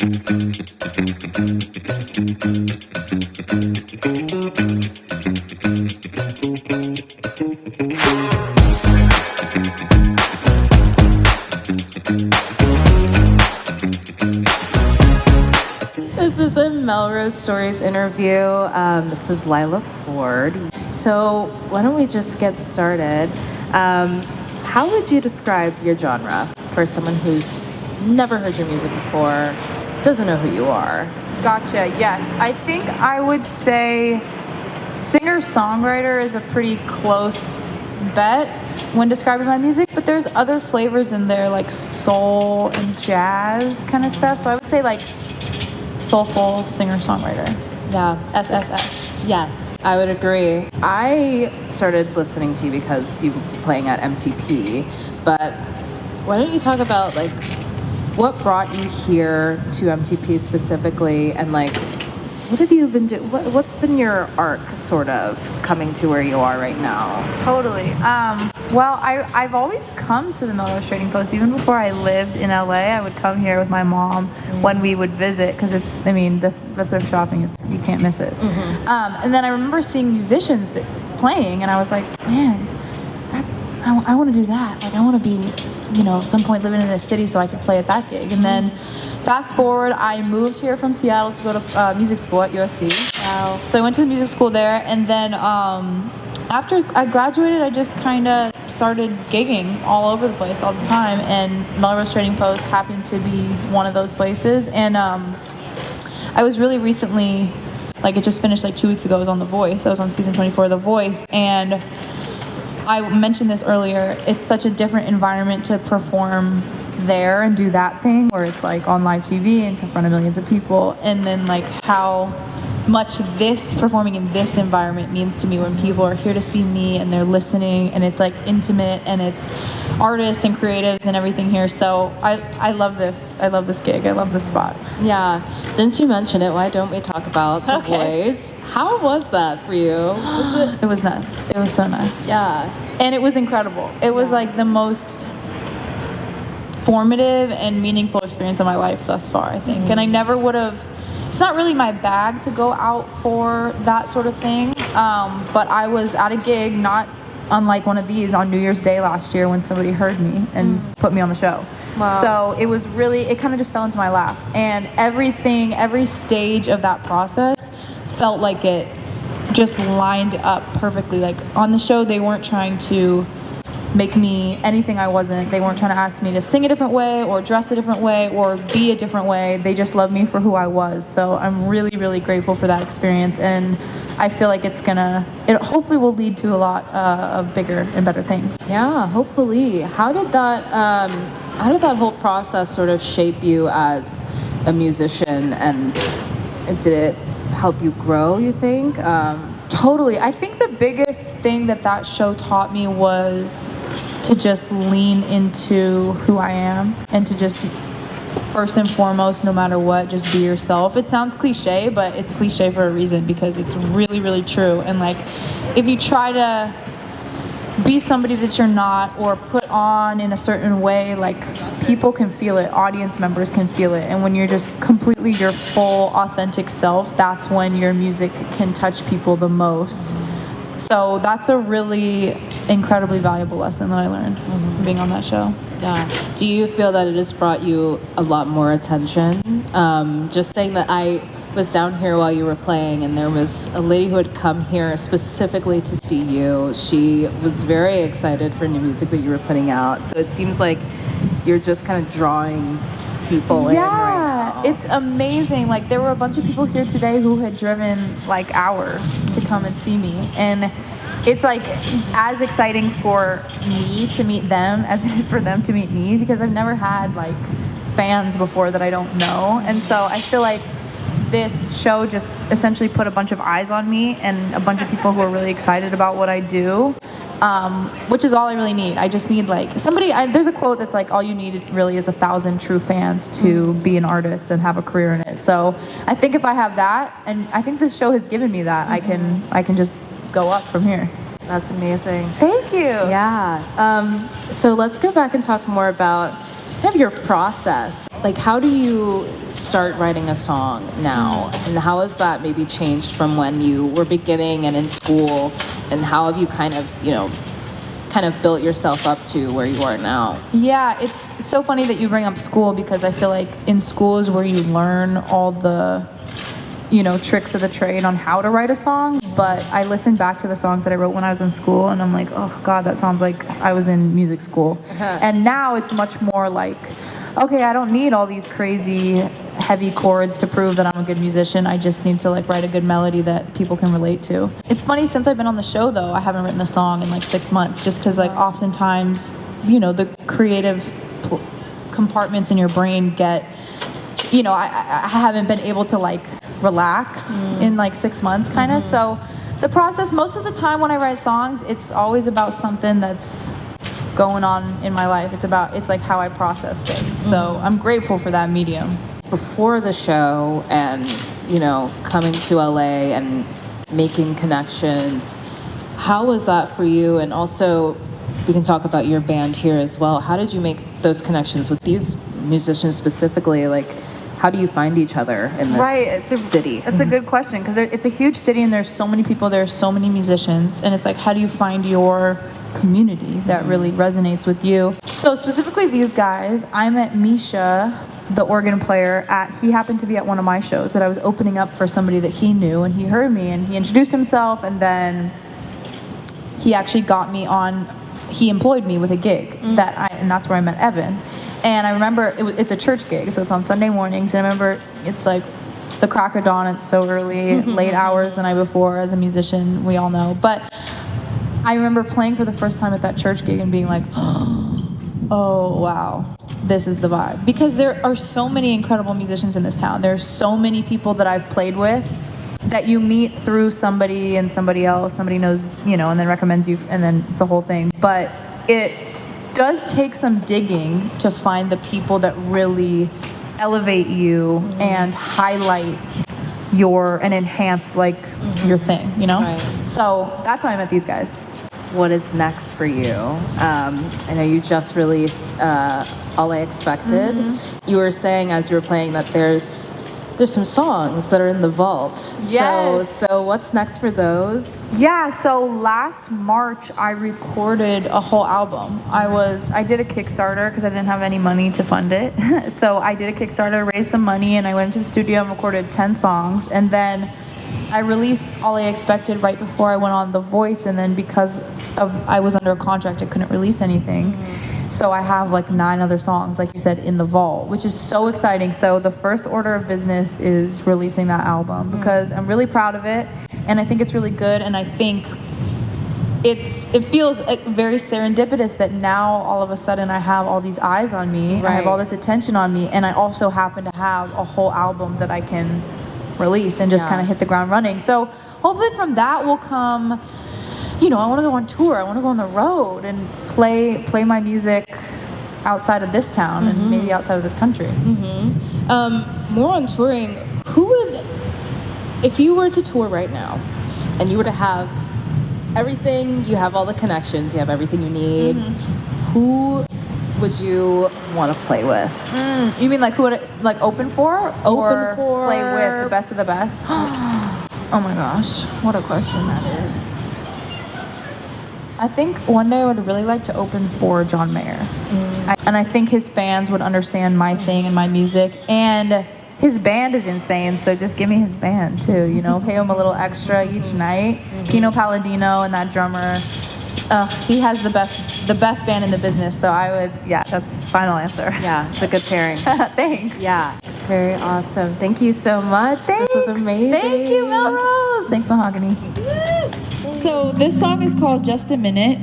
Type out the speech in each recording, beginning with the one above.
This is a Melrose Stories interview. This is Lila Forde. So why don't we just get started? How would you describe your genre for someone who's never heard your music before, doesn't know who you are? Gotcha, yes. I think I would say singer-songwriter is a pretty close bet when describing my music, but there's other flavors in there like soul and jazz kind of stuff. So I would say like soulful singer-songwriter. Yeah. SSS. Yes, I would agree. I started listening to you because you were playing at MTP, but why don't you talk about like what brought you here to MTP specifically, and like what have you been doing? What's been your arc sort of coming to where you are right now? Totally. Well, I've always come to the Melrose Trading Post. Even before I lived in LA, I would come here with my mom when we would visit, because the thrift shopping is, you can't miss it. And then I remember seeing musicians playing, and I was like, man, I want to do that. Like, I want to be, some point living in this city so I could play at that gig. And then fast forward, I moved here from Seattle to go to music school at USC. Wow. So I went to the music school there, and then after I graduated, I just kind of started gigging all over the place all the time, and Melrose Trading Post happened to be one of those places. And I was really recently, like, it just finished like 2 weeks ago. I was on The Voice. I was on season 24 of The Voice, and I mentioned this earlier, it's such a different environment to perform there and do that thing where it's like on live TV and in front of millions of people, and then like how much this performing in this environment means to me when people are here to see me and they're listening, and it's like intimate, and it's artists and creatives and everything here. So I love this. I love this gig. I love this spot. Yeah. Since you mentioned it, why don't we talk about The Voice? How was that for you? It was nuts. It was so nuts. Yeah. And it was incredible. It was like the most formative and meaningful experience of my life thus far, I think. And I never would have, it's not really my bag to go out for that sort of thing, but I was at a gig, not unlike one of these, on New Year's Day last year when somebody heard me and put me on the show. Wow. So it was really, it kind of just fell into my lap, and every stage of that process felt like it just lined up perfectly. Like on the show, they weren't trying to make me anything I wasn't. They weren't trying to ask me to sing a different way or dress a different way or be a different way. They just loved me for who I was. So I'm really, really grateful for that experience, and I feel like it hopefully will lead to a lot of bigger and better things. Yeah, hopefully. How did that whole process sort of shape you as a musician, and did it help you grow, you think? Totally. I think the biggest thing that show taught me was to just lean into who I am, and to just, first and foremost, no matter what, just be yourself. It sounds cliche, but it's cliche for a reason, because it's really, really true. And like, if you try to be somebody that you're not, or put on in a certain way, like, people can feel it, audience members can feel it, and when you're just completely your full authentic self, that's when your music can touch people the most. So that's a really incredibly valuable lesson that I learned from being on that show. Yeah. Do you feel that it has brought you a lot more attention? Just saying that I was down here while you were playing, and there was a lady who had come here specifically to see you. She was very excited for new music that you were putting out. So it seems like you're just kind of drawing people in right now. It's amazing. Like, there were a bunch of people here today who had driven like hours to come and see me, and it's like as exciting for me to meet them as it is for them to meet me, because I've never had like fans before that I don't know. And so I feel like this show just essentially put a bunch of eyes on me and a bunch of people who are really excited about what I do, which is all I really need. I just need like somebody, there's a quote that's like, all you need really is 1,000 true fans to be an artist and have a career in it. So I think if I have that, and I think this show has given me that, I can just go up from here. That's amazing. Thank you. Yeah. So let's go back and talk more about kind of your process. Like, how do you start writing a song now? And how has that maybe changed from when you were beginning and in school? And how have you kind of built yourself up to where you are now? Yeah, it's so funny that you bring up school, because I feel like in school is where you learn all the, tricks of the trade on how to write a song. But I listened back to the songs that I wrote when I was in school, and I'm like, oh God, that sounds like I was in music school. And now it's much more like, okay, I don't need all these crazy heavy chords to prove that I'm a good musician. I just need to write a good melody that people can relate to. It's funny, since I've been on the show though, I haven't written a song in 6 months, just because oftentimes, the creative compartments in your brain get, I haven't been able to relax in 6 months kind of. So the process, most of the time when I write songs, it's always about something that's going on in my life. It's how I process things. So I'm grateful for that medium. Before the show and, coming to LA and making connections, how was that for you? And also, we can talk about your band here as well. How did you make those connections with these musicians specifically? How do you find each other in this city? It's a good question, because it's a huge city and there's so many people, there's so many musicians, and it's how do you find your community that really resonates with you? So specifically these guys, I met Misha, the organ player, he happened to be at one of my shows that I was opening up for somebody that he knew, and he heard me and he introduced himself, and then he actually got me on, he employed me with a gig and that's where I met Evan. And I remember it's a church gig, so it's on Sunday mornings, and I remember it's the crack of dawn, it's so early, late hours the night before. As a musician, we all know, but I remember playing for the first time at that church gig and being like, oh wow, this is the vibe. Because there are so many incredible musicians in this town. There are so many people that I've played with that you meet through somebody and somebody else, somebody knows, and then recommends you, and then it's a whole thing. But it does take some digging to find the people that really elevate you and highlight and enhance your thing, Right. So that's how I met these guys. What is next for you? I know you just released All I Expected. You were saying as you were playing that there's some songs that are in the vault. Yes. So what's next for those? Yeah, so last March I recorded a whole album. I did a Kickstarter because I didn't have any money to fund it. So I did a Kickstarter, raised some money, and I went into the studio and recorded 10 songs. And then I released All I Expected right before I went on The Voice, and then because I was under a contract, I couldn't release anything. So I have 9 other songs, like you said, in the vault, which is so exciting. So the first order of business is releasing that album, because I'm really proud of it, and I think it's really good, and I think it feels very serendipitous that now all of a sudden I have all these eyes on me, right. I have all this attention on me, and I also happen to have a whole album that I can release and just kind of hit the ground running. So hopefully from that will come, I want to go on tour. I want to go on the road and play my music outside of this town and maybe outside of this country. More on touring, if you were to tour right now and you were to have everything, you have all the connections, you have everything you need, who would you want to play with? You mean who would open for? Or play with the best of the best? Oh my gosh, what a question that is. I think one day I would really like to open for John Mayer. And I think his fans would understand my thing and my music. And his band is insane, so just give me his band too, pay him a little extra each night. Pino Palladino and that drummer, he has the best band in the business, so that's final answer. Yeah, it's a good pairing. Thanks. Yeah, very awesome. Thank you so much. Thanks. This was amazing. Thank you, Melrose. Thanks, Mahagany. So this song is called Just a Minute,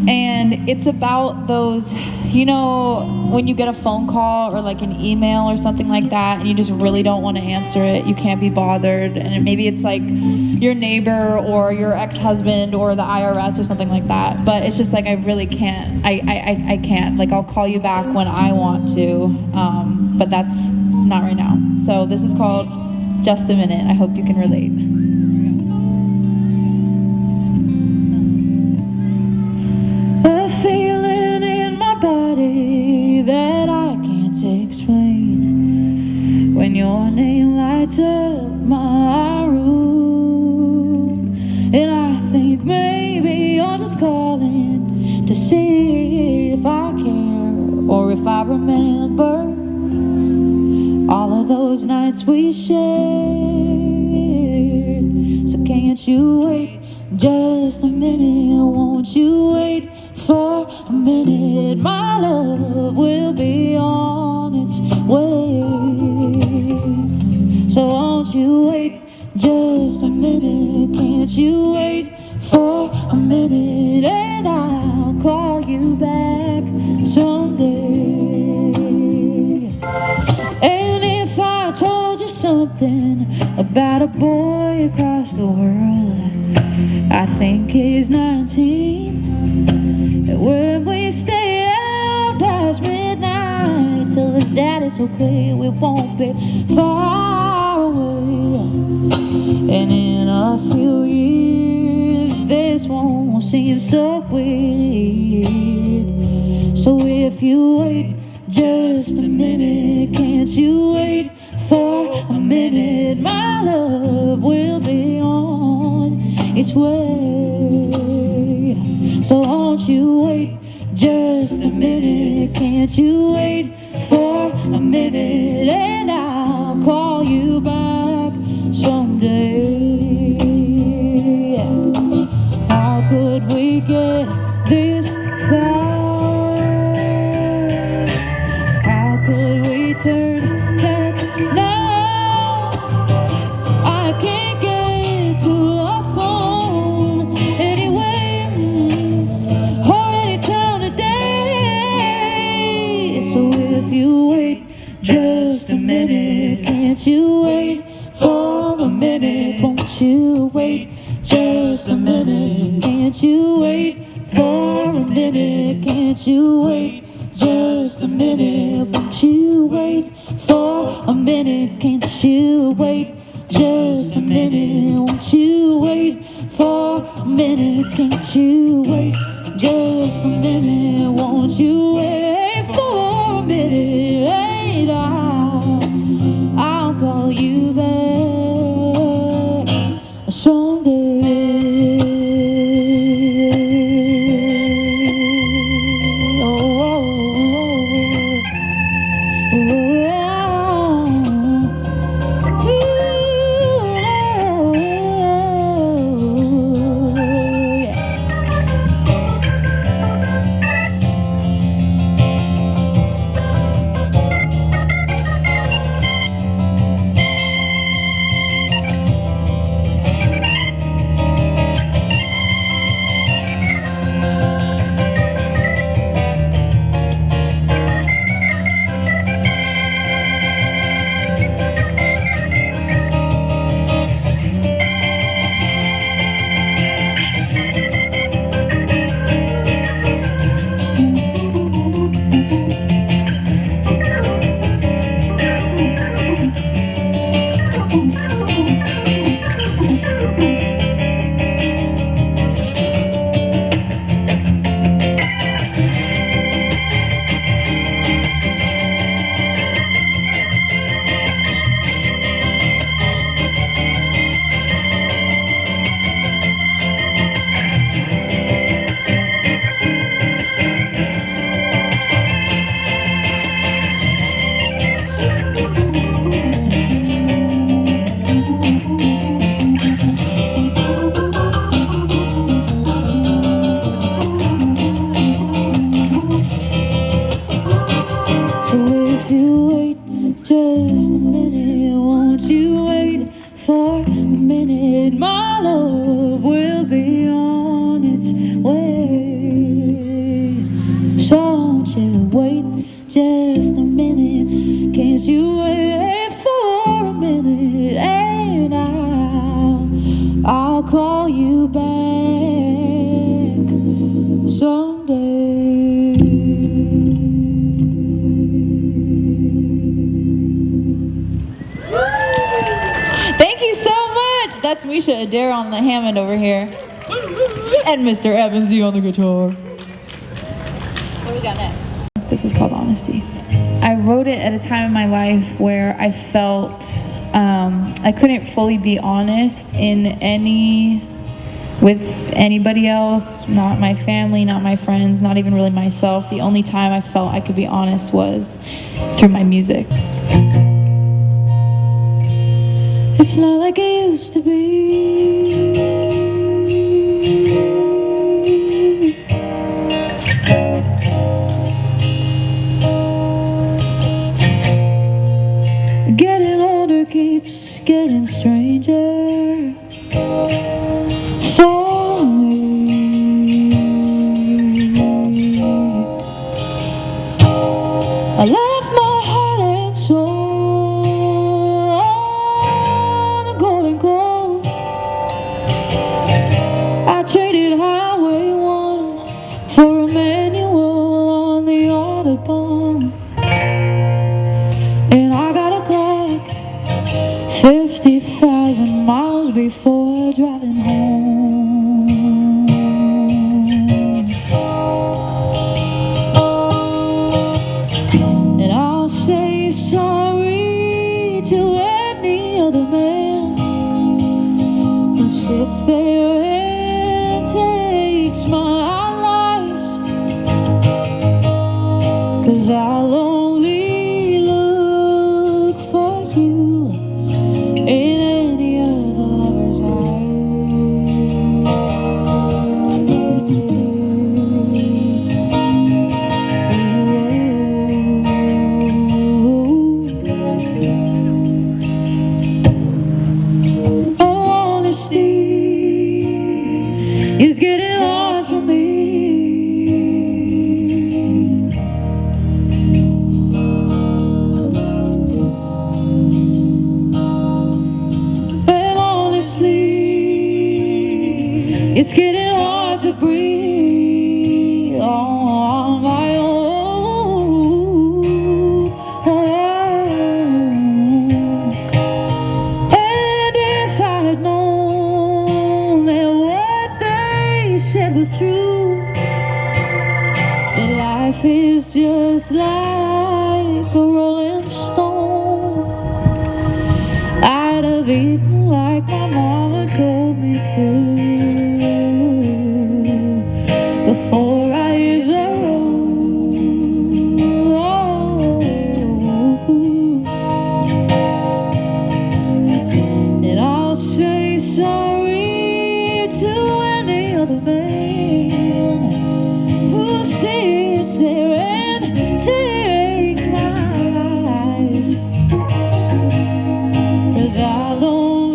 and it's about those, when you get a phone call or an email or something like that, and you just really don't want to answer it, you can't be bothered, and maybe it's your neighbor or your ex-husband or the IRS or something like that, but it's just I really can't, I can't, I'll call you back when I want to, but that's not right now. So this is called Just a Minute. I hope you can relate. A feeling in my body that I and your name lights up my room. And I think maybe you're just calling to see if I care or if I remember all of those nights we shared. So can't you wait just a minute? Won't you wait for a minute? My love will be on its way. So won't you wait just a minute? Can't you wait for a minute? And I'll call you back someday. And if I told you something about a boy across the world, I think he's 19, and when we stay out past midnight, till his daddy's okay, we won't be far away. And in a few years, this won't seem so weird. So if you wait just a minute, can't you wait for a minute? My love will be on its way. So won't you wait just a minute? Can't you wait for a minute? And I'll call you back someday. How could we get this far? How could we turn back now? I can't get to a phone anyway or any time today. So if you wait just a minute, can't you wait for a minute? Won't you wait just a minute? Can't you wait for a minute? Can't you wait just a minute? Won't you wait for a minute? Can't you wait just a minute? Won't you wait for a minute? Can't you wait just a minute? Won't you wait for a minute? And I'll call you back someday. Just a minute, can't you wait for a minute? And I'll call you back someday. Thank you so much. That's Cira Davis on the Hammond over here, and Mr. Evansy on the guitar. What do we got next? This is called Honesty. I wrote it at a time in my life where I felt I couldn't fully be honest with anybody else, not my family, not my friends, not even really myself. The only time I felt I could be honest was through my music. It's not like it used to be. Getting older keeps getting stranger for me. I left my heart and soul on the Golden Coast. I traded Highway 1 for a manual on the Audubon. And I got a clock 50,000 miles before driving home. And I'll say sorry to any other man who sits there and takes my lies, 'cause I'll only look for you in any other lover's eyes. Honesty is getting hard for me. And honestly, it's getting hard to breathe on my own. And if I had known that what they said was true, that life is just like a rolling stone, I'd have eaten like my mama told me to before I hit the road. And I'll say sorry to any other man who sits there and takes my life, 'cause I'll only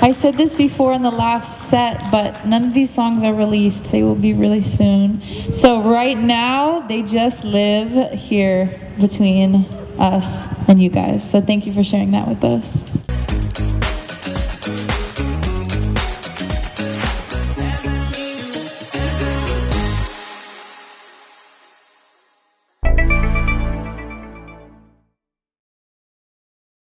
I said this before in the last set, but none of these songs are released. They will be released soon. So right now, they just live here between us and you guys. So thank you for sharing that with us.